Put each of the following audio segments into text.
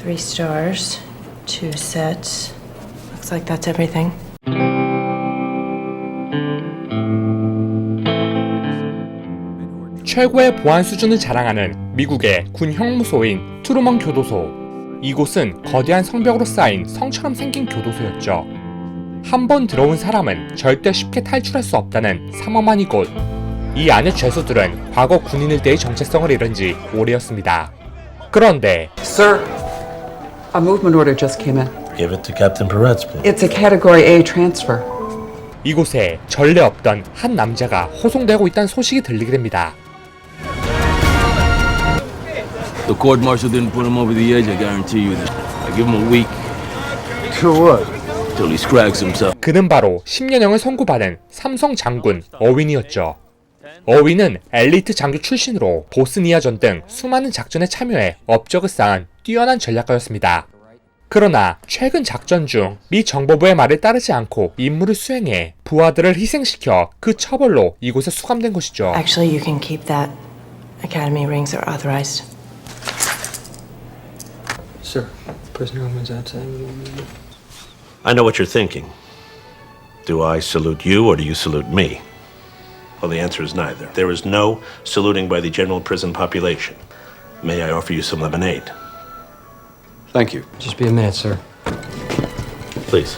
3 stars, 2 sets. Looks like that's everything. 최고의 보안 수준을 자랑하는 미국의 군 형무소인 트루먼 교도소. 이곳은 거대한 성벽으로 쌓인 성처럼 생긴 교도소였죠. 한 번 들어온 사람은 절대 쉽게 탈출할 수 없다는 삼엄한 이곳. 이 안의 죄수들은 과거 군인일 때의 정체성을 잃은 지 오래였습니다. 그런데 Sir, a movement order just came in. Give it to Captain Peretz, please. It's a Category A transfer. 이곳에 전례 없던 한 남자가 호송되고 있다는 소식이 들리게 됩니다. The court martial didn't put him over the edge, I guarantee you that. I give him a week To what? till he scrags himself. 그는 바로 10년형을 선고받은 삼성 장군 어윈이었죠. 어윈은 엘리트 장교 출신으로 보스니아전 등 수많은 작전에 참여해 업적을 쌓은 뛰어난 전략가였습니다. 그러나 최근 작전 중 미 정보부의 말을 따르지 않고 임무를 수행해 부하들을 희생시켜 그 처벌로 이곳에 수감된 것이죠. Actually, you can keep that. Academy rings are authorized. Sir, prisoner was outside. I know what you're thinking. Do I salute you or do you salute me? Well, the answer is neither. There is no saluting by the general prison population. May I offer you some lemonade? Thank you. Just be a minute, sir. Please.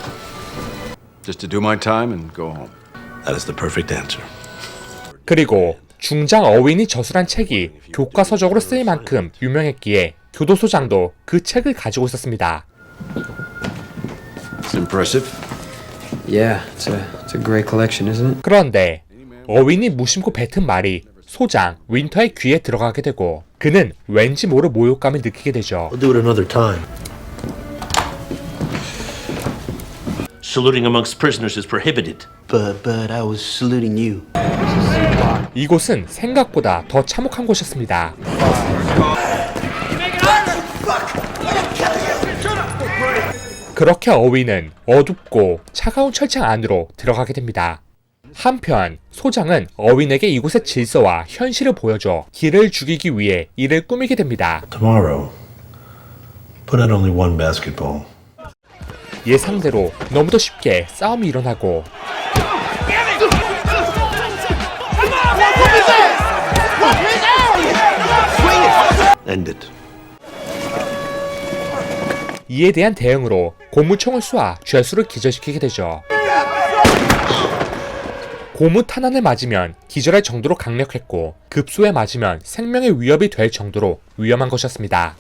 Just to do my time and go home. That is the perfect answer. 그리고 중장 어윈이 저술한 책이 교과서적으로 쓰일 만큼 유명했기에 교도소장도 그 책을 가지고 있었습니다. It's impressive. Yeah, it's a great collection, isn't it? 그런데 어윈이 무심코 뱉은 말이 소장 윈터의 귀에 들어가게 되고 그는 왠지 모를 모욕감을 느끼게 되죠. We'll do it another time. Saluting amongst prisoners is prohibited. But I was saluting you. 이곳은 생각보다 더 참혹한 곳이었습니다. 그렇게 어윈은 어둡고 차가운 철창 안으로 들어가게 됩니다. 한편 소장은 어윈에게 이곳의 질서와 현실을 보여줘 길을 죽이기 위해 이를 꾸미게 됩니다. Tomorrow, put out only one basketball. 예상대로 너무도 쉽게 싸움이 일어나고 End it. 이에 대한 대응으로 고무총을 쏘아 죄수를 기절시키게 되죠. 고무 탄환을 맞으면 기절할 정도로 강력했고 급소에 맞으면 생명의 위협이 될 정도로 위험한 것이었습니다.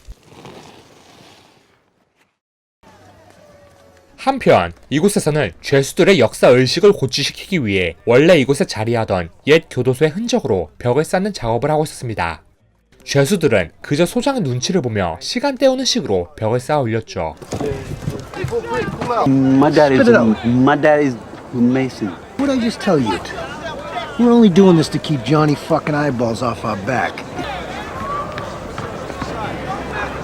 한편 이곳에서는 죄수들의 역사 의식을 고취시키기 위해 원래 이곳에 자리하던 옛 교도소의 흔적으로 벽을 쌓는 작업을 하고 있었습니다. 죄수들은 그저 소장의 눈치를 보며 시간 때우는 식으로 벽을 쌓아 올렸죠. My dad is Mason. What'd I just tell you? We're only doing this to keep Johnny fucking eyeballs off our back.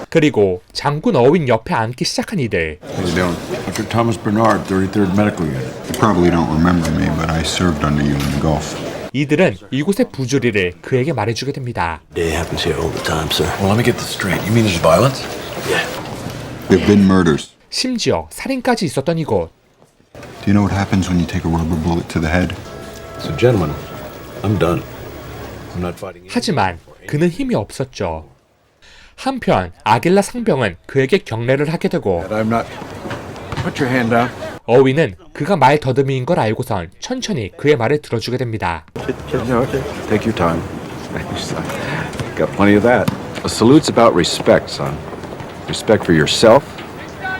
그리고 장군 어윈 옆에 앉기 시작한 이들. How you doing? Dr. Thomas Bernard, 33rd Medical Unit. You probably don't remember me, but I served under you in the Gulf. 이들은 이곳의 부조리를 그에게 말해주게 됩니다. It happens here all the time, sir. Well, let me get this straight. You mean there's violence? Yeah. There have been murders. 심지어 살인까지 있었던 이곳. Do you know what happens when you take a rubber bullet to the head? So, gentlemen, I'm done. I'm not fighting. 하지만 그는 힘이 없었죠. 한편 아길라 상병은 그에게 경례를 하게 되고 I'm not. Put your hand down. 어윈은 그가 말 더듬이인 걸 알고선 천천히 그의 말을 들어주게 됩니다. No, take your time. Got plenty of that. A salute's about respect, son. Respect for yourself,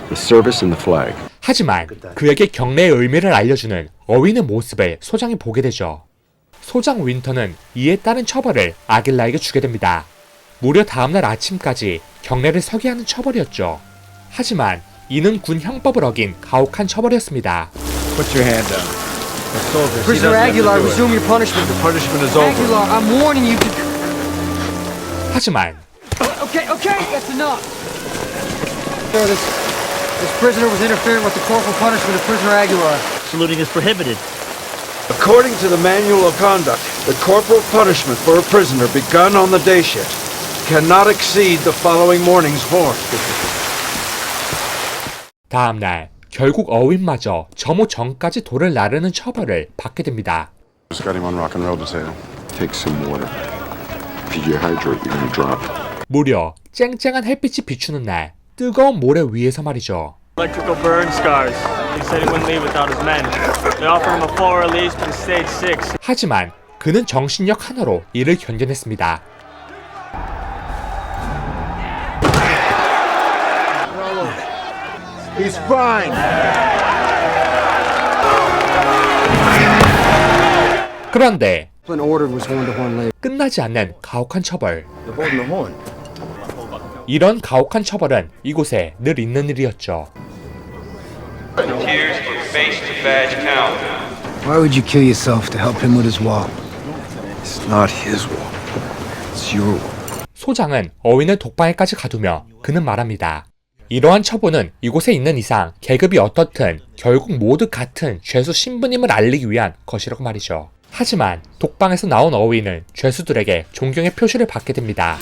the service, and the flag. 하지만 그에게 경례의 의미를 알려주는 어윈의 모습을 소장이 보게 되죠. 소장 윈터는 이에 따른 처벌을 아길라에게 주게 됩니다. 무려 다음날 아침까지 경례를 서게 하는 처벌이었죠. 하지만 이는 군 형법을 어긴 가혹한 처벌이었습니다. Put your hand down. Prisoner Aguilar, resume your punishment. The punishment is over. Aguilar, I'm warning you to... 하지만 Okay, that's enough. Sir, this prisoner was interfering with the corporal punishment of prisoner Aguilar. Saluting is prohibited. According to the Manual of Conduct, the corporal punishment for a prisoner begun on the day shift cannot exceed the following morning's horn. 다음날 결국 어윈마저 점호 전까지 돌을 나르는 처벌을 받게 됩니다. Just got him on rock and roll potato. Take some water. If you hydrate, you're gonna drop. 무려 쨍쨍한 햇빛이 비추는 날 뜨거운 모래 위에서 말이죠. Electrical burn scars. He said he wouldn't leave without his men. They offered him a full release, but he stayed 6. 하지만 그는 정신력 하나로 이를 견뎌냈습니다. He's fine. 그런데 Been ordered was horn to horn later. 끝나지 않는 가혹한 처벌. They're holding the horn. 이런 가혹한 처벌은 이곳에 늘 있는 일이었죠. Why would you kill yourself to help him with his wall? It's not his wall. It's your wall. 소장은 어윈을 독방에까지 가두며 그는 말합니다. 이러한 처분은 이곳에 있는 이상 계급이 어떻든 결국 모두 같은 죄수 신부님을 알리기 위한 것이라고 말이죠. 하지만 독방에서 나온 어윈은 죄수들에게 존경의 표시를 받게 됩니다.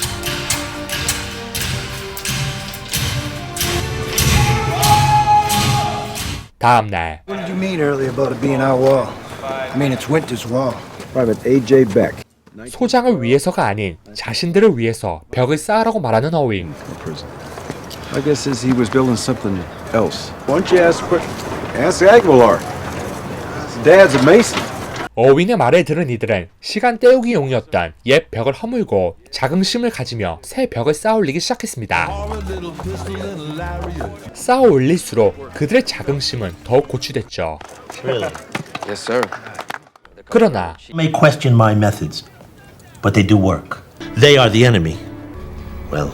다음날 What did you mean earlier about it being our wall? I mean, it's Winter's wall. Private A.J. Beck. 소장을 위해서가 아닌 자신들을 위해서 벽을 쌓으라고 말하는 어윈. My guess is he was building something else. Why don't you ask Aguilar? His dad's a mason. 어윈의 말을 들은 이들은 시간 때우기용이었던 옛 벽을 허물고 자긍심을 가지며 새 벽을 쌓아올리기 시작했습니다. 쌓아올릴수록 그들의 자긍심은 더욱 고취됐죠. Yes, sir. 그러나 You may question my methods, but they do work. They are the enemy. Well,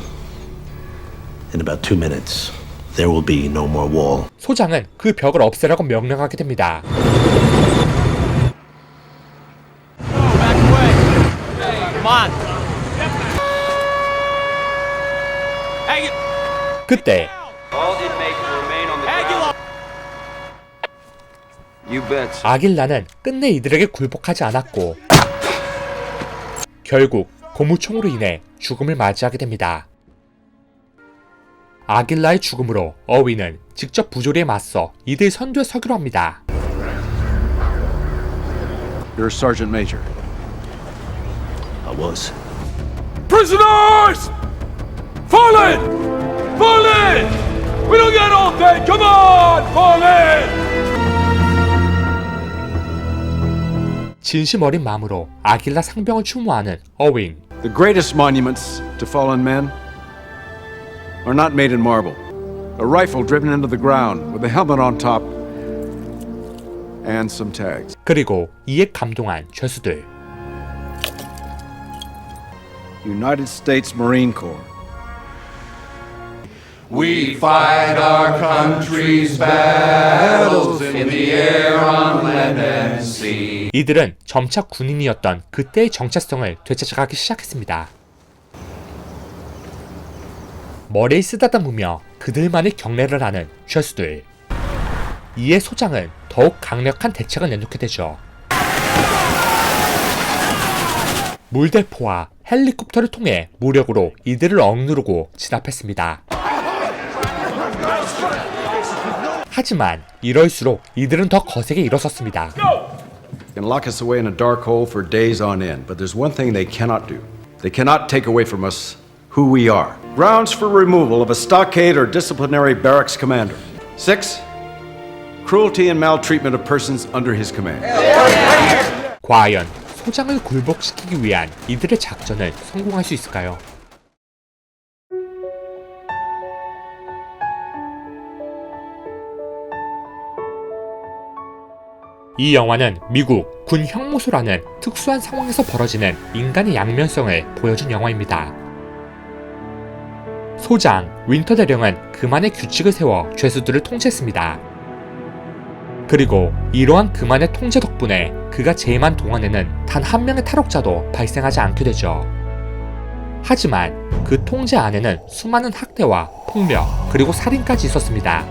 in about 2 minutes, there will be no more wall. 소장은 그 벽을 없애라고 명령하게 됩니다. 그때 아길라는 끝내 이들에게 굴복하지 않았고 결국 고무총으로 인해 죽음을 맞이하게 됩니다. 아길라의 죽음으로 어윈은 직접 부조리에 맞서 이들 선두에 서기로 합니다. You're a sergeant major. I was. Prisoners! Fall in! Fall in! We don't get all day! Come on! Fall in! 진심 어린 마음으로 아길라 상병을 추모하는 어윈. The greatest monuments to fallen men are not made in marble. A rifle driven into the ground with a helmet on top and some tags. 그리고 이에 감동한 죄수들. United States Marine Corps. We fight our country's battles in the air, on land and sea. 이들은 점차 군인이었던 그때의 정체성을 되찾아가기 시작했습니다. 머리를 쓰다듬으며 그들만의 경례를 하는 죄수들. 이에 소장은 더욱 강력한 대책을 내놓게 되죠. 물대포와 헬리콥터를 통해 무력으로 이들을 억누르고 진압했습니다. 하지만 이럴수록 이들은 더 거세게 일어섰습니다. Can lock us away in a dark hole for days on end, but there's one thing they cannot do. They cannot take away from us who we are. Grounds for removal of a stockade or disciplinary barracks commander. 6. Cruelty and maltreatment of persons under his command. 과연 소장을 굴복시키기 위한 이들의 작전을 성공할 수 있을까요? 이 영화는 미국 군 형무소라는 특수한 상황에서 벌어지는 인간의 양면성을 보여준 영화입니다. 소장 윈터 대령은 그만의 규칙을 세워 죄수들을 통제했습니다. 그리고 이러한 그만의 통제 덕분에 그가 재임한 동안에는 단 한 명의 탈옥자도 발생하지 않게 되죠. 하지만 그 통제 안에는 수많은 학대와 폭력 그리고 살인까지 있었습니다.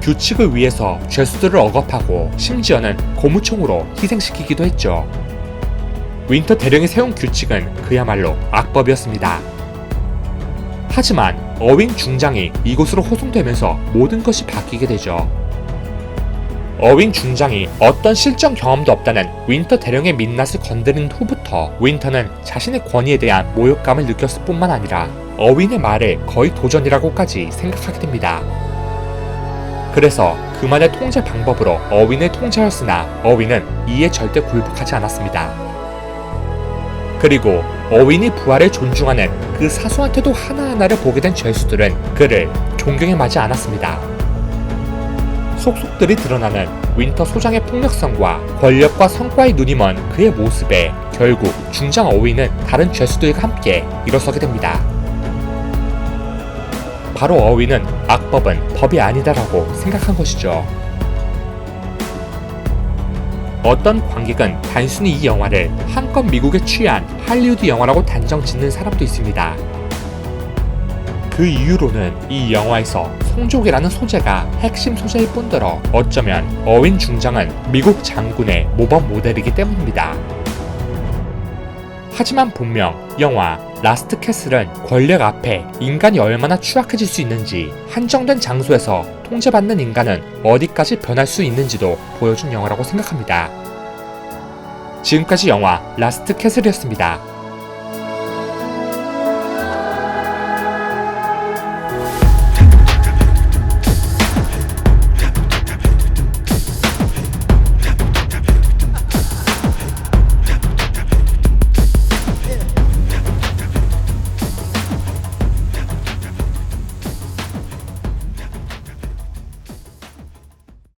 규칙을 위해서 죄수들을 억압하고 심지어는 고무총으로 희생시키기도 했죠. 윈터 대령이 세운 규칙은 그야말로 악법이었습니다. 하지만 어윈 중장이 이곳으로 호송되면서 모든 것이 바뀌게 되죠. 어윈 중장이 어떤 실전 경험도 없다는 윈터 대령의 민낯을 건드린 후부터 윈터는 자신의 권위에 대한 모욕감을 느꼈을 뿐만 아니라 어윈의 말을 거의 도전이라고까지 생각하게 됩니다. 그래서 그만의 통제 방법으로 어윈을 통제하였으나 어윈은 이에 절대 굴복하지 않았습니다. 그리고 어윈이 부하를 존중하는 그 사소한 태도 하나하나를 보게 된 죄수들은 그를 존경에 마지 않았습니다. 속속들이 드러나는 윈터 소장의 폭력성과 권력과 성과에 눈이 먼 그의 모습에 결국 중장 어윈은 다른 죄수들과 함께 일어서게 됩니다. 바로 어윈은 악법은 법이 아니다라고 생각한 것이죠. 어떤 관객은 단순히 이 영화를 한껏 미국에 취한 할리우드 영화라고 단정 짓는 사람도 있습니다. 그 이유로는 이 영화에서 송족이라는 소재가 핵심 소재일 뿐더러 어쩌면 어윈 중장은 미국 장군의 모범 모델이기 때문입니다. 하지만 분명 영화 라스트 캐슬은 권력 앞에 인간이 얼마나 추악해질 수 있는지, 한정된 장소에서 통제받는 인간은 어디까지 변할 수 있는지도 보여준 영화라고 생각합니다. 지금까지 영화 라스트 캐슬이었습니다.